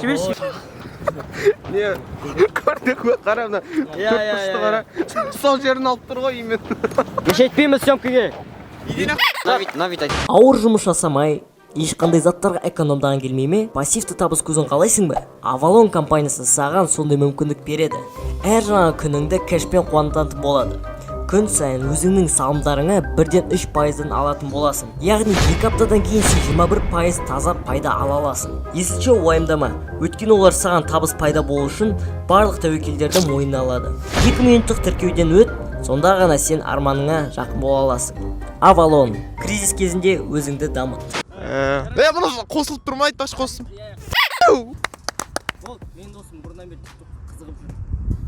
жіберші. Не, көрдік ме? Қара мына. Төртбұрышты қара. Сол жерін алып тұр ғой имен. Кешетпейміз съемкіге. Ауыр жұмыс жасамай, ешқандай заттарға экономдаған келмей ме? Пассивті табыс көзін қалайсың ба? Avalon компаниясы саған сондай мүмкіндік береді. Әр жаңа күніңді кэшпен қуантатын болады. Күн сайын өзіңнің салымдарыңа 1-3% алатын боласың. Яғни 2 аптадан кейін сен 21% таза пайда ала аласың. Есінше уайымдама, өйткені олар саған табыс пайда болу үшін барлық тәуекелдерді мойнына алады. 2 минуттық тіркеуден өт, сонда ғана сен арманыңа жақын бола аласың. Avalon, кризис кезінде өзіңді дамыт. Мұны қосылып тұрмайды, таш қосым.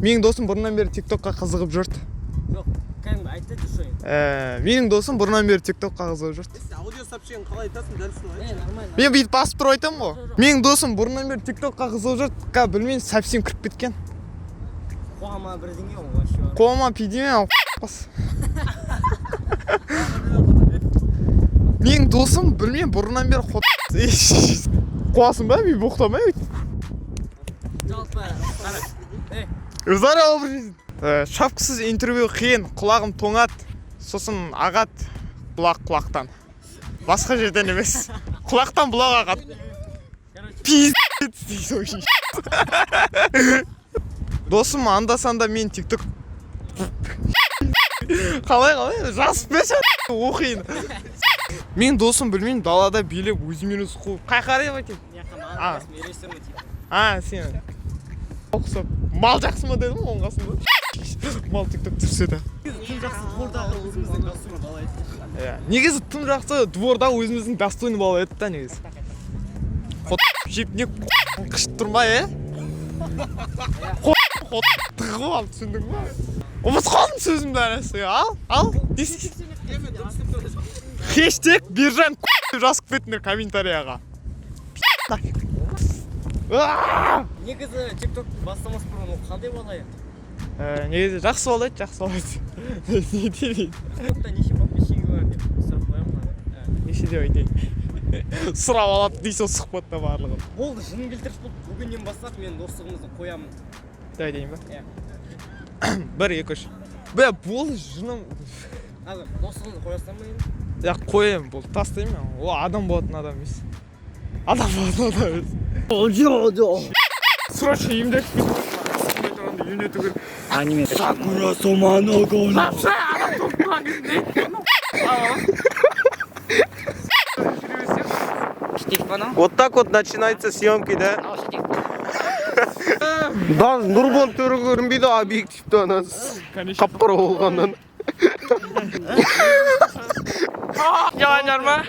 Менің досым бұрыннан бері TikTokқа қызығып жүрді. Жоқ, кәдімгі айтты дұрыс. Менің досым бұрыннан бері TikTokқа қызығып жүрді. Аудио сообщение қалай айтасың, дәл солай. Нормально. Мен бүйтіп басып тұрып айтамын ғой. Менің досым бұрыннан бері TikTokқа қызығып жүрді. Білмеймін, совсем кіріп кеткен. Қоғама бірдеңе ғой вообще. Қолыма пидеме бас. Менің досым білмеймін, бұрыннан бері қуасың ба, мен боқтамай өйт. Жалпы, Өзара образ. Шапкасыз интервью қиын, құлағым тоңат, сосын ағат құлақтан. Басқа жерден емес. Құлақтан бұлақ ағат. Пиздец. Досым анда-санда мен TikTok қалай жазып берші оқиын. Мен досым білмеймін, далада билеп өзімен өзі қуып. Қай қарай ба екен? Сен оқысып, мал жақсы ма дедім оның қасында. Мал TikTok түрсе де. тым жақсы двордағы өзіміздің дастурын бала еді. Негізі тым жақсы двордағы өзіміздің достойны бала еді да негізі. Жеп не қышып тұрмай, тығып алып түсіндің ба? Ұмыт қалдың сөзімді әресі. Ал. Хештег Биржан жазып кетіңдер комментарияға. Негізі TikTok бастамас бұрын ол қандай бала еді? Негізі жақсы бала еді. Не деймін? TikTokта неше подписчигі бар деп сұрап қоямын. Неше деп айтайын? Сұрап алады дейсің сұхбатта барлығын. Болды, жын келтіріш болды. Бүгіннен бастап мен достығымызды қоямын. Дай дейін ба? 1-2-3. Болды жыным. Достығымызды қоясың ба енді? Қоям, бұл тастаймын мен. Ол адам болатын адам емес. Адам болатын адам емес. Срочно емдетіп кетіп. Емдету керек. Аниме. Сакура Сомано Гоно. Вот так вот начинаются съемки, да? Да, Нұрбон түрі көрінбейді, объективті анасы. Қап-қара болғаннан. Жаланjar ма?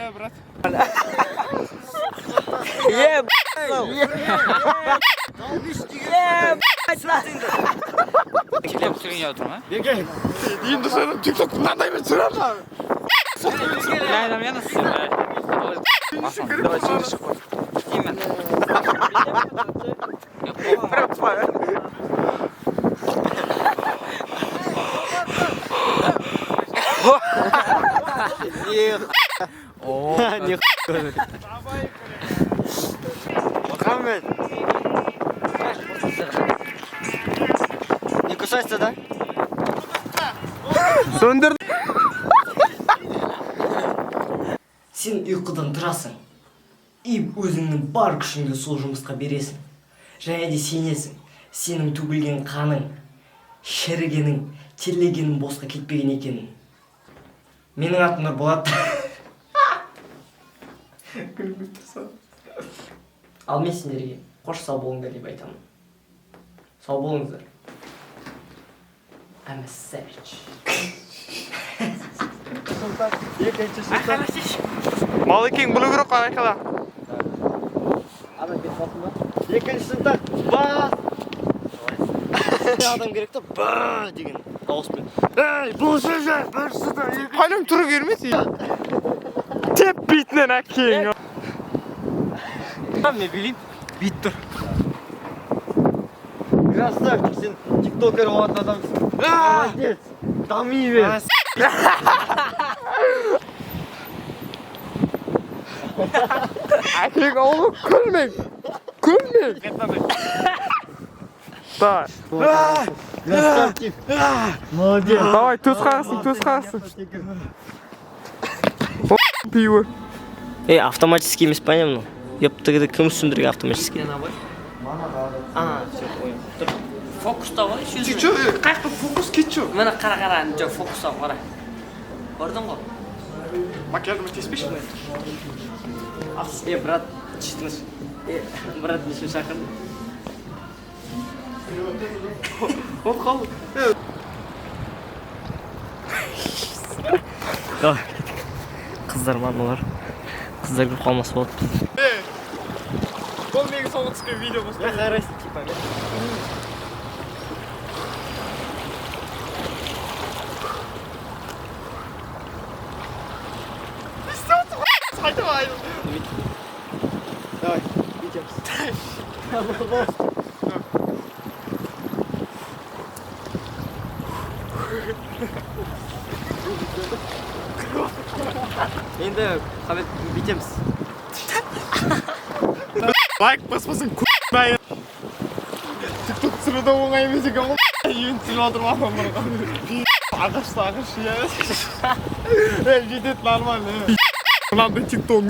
Келем түсірген отыр ма? Енді сені TikTok мынандай мен түсіремін. Я насылмай. Давай, сен шық бар. Деймін. Мұхаммед. Не кусайся, да? Сөндір. Сен ұйқыдан тұрасың. И өзіңнің бар күшіңді сол жұмысқа бересің. Және де сенесің. Сенің төгілген қаның, шірігенің, терлегенің босқа кетпеген екенін. Менің атым Нұрболат. Күліп тұрсам. Ал мен сендерге қош сау болыңдар деп айтамын. Сау болыңыздар. I'm a savage. Малыкең білу керек қой айқала. Екінші сыныптан бас. Адам керек та ба деген дауыспен. Ей, бұл сөзі, бір сыда. Қайным түрі келмейді. Теп бейтінен әкең. Мен білейін, бейт тұр. Красавчик, сен тиктокер болатын адамсың. Молодец, дами бер. Әкең оğlum күлмең. Күлмең. Давай. Красавчик. Молодец. Давай, туз қағасың. Пиво. Автоматический емес па не мынау? Ептігіді кім түсіндірген автоматический? А, все, понял. Фокуста ғой, Ты чё, қаяқта фокус кетші? Мені қара, жоқ фокуста қара. Көрдің ғой? Макияжыма теспеші? Брат, честно. Брат, не шақырды. Ол қал. Қыздар ма бұлар? Қыздар көріп қалмасы болды. Ол менің соңғы түскен видео болсын. Я харасить типа. Айтып. Давай, идем. Енді қабет бүйтеміз. Лайк баспасын к***ай. Тикток түсіруді оңай емес екен ғой. Үйін түсіріп отырмын адамдарға. Ағаш, я. Жетеді нормально. Мынандай тикток